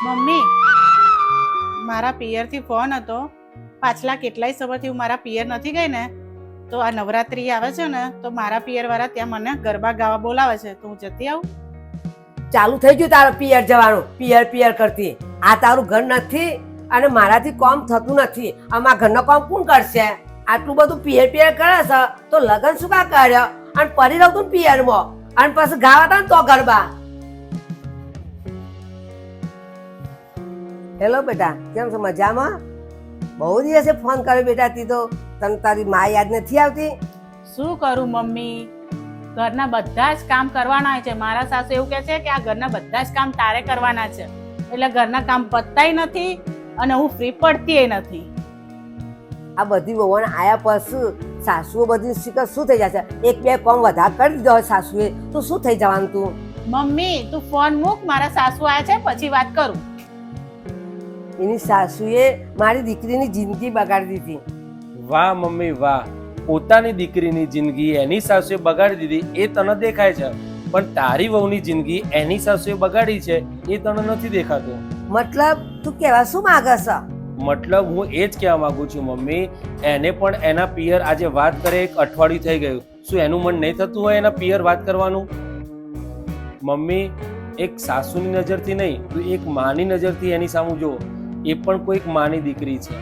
Mummy, મારા પિયરથી phone હતો. પાછલા કેટલાય સમયથી હું મારા પિયર નથી ગઈ ને, તો આ નવરાત્રી આવે છે ને, તો મારા પિયર વાળા ત્યાં મને ગરબા ગાવા બોલાવે છે, તો હું જતી આવું. ચાલુ થઈ ગયું તારું પિયર જવાનું, પિયર પિયર કરતી. આ તારું ઘર નથી અને મારાથી કામ થતું નથી. આમાં ઘરનો કામ કોણ કરશે? આટલું બધું પિયર પિયર કરે છે તો લગન શું કા કર્યો? અને પરી રહું તું પિયરમાં અને પછી ગાવા હતા ને તો ગરબા. હેલો બેટા, કેમ છો? મજામાં? બહુ દિવસે ફોન કર્યો બેટા. તી તો તને તારી મા યાદ નથી આવતી? શું કરું મમ્મી, ઘરના બધા જ કામ કરવાના છે. મારા સાસુ એવું કહે છે કે આ ઘરના બધા જ કામ તારે કરવાના છે, એટલે ઘરના કામ પતતાય નથી અને હું ફ્રી પડતી નથી. આ બધી વહુને આયા પછી સાસુઓ બધી શીખર શું થઈ જશે? એક બે કામ વધારે કરી દીધો હોય સાસુએ તો શું થઈ જવાનું તું? મમ્મી તું ફોન મૂક, મારા સાસુ આવ્યા છે પછી વાત કરું. એની સાસુએ મારી દીકરીની જિંદગી બગાડી દીધી. વાહ મમ્મી વાહ, પોતાની દીકરીની જિંદગી એની સાસુએ બગાડી દીધી એ તને દેખાય છે, પણ તારી વહુની જિંદગી એની સાસુએ બગાડી છે એ તને નથી દેખાતું. મતલબ તું કહેવા શું માંગે છે? મતલબ હું એ જ કહેવા માંગુ છું મમ્મી, એને પણ એના પિયર આજે વાત કરે 1 અઠવાડિયું થઈ ગયું. શું એનું મન નહીં થતું હોય એના પિયર વાત કરવાનું? મમ્મી, એક સાસુની નજરથી નહીં, તું એક માની નજરથી એની સામું જો. એ પણ કોઈક માની દીકરી છે.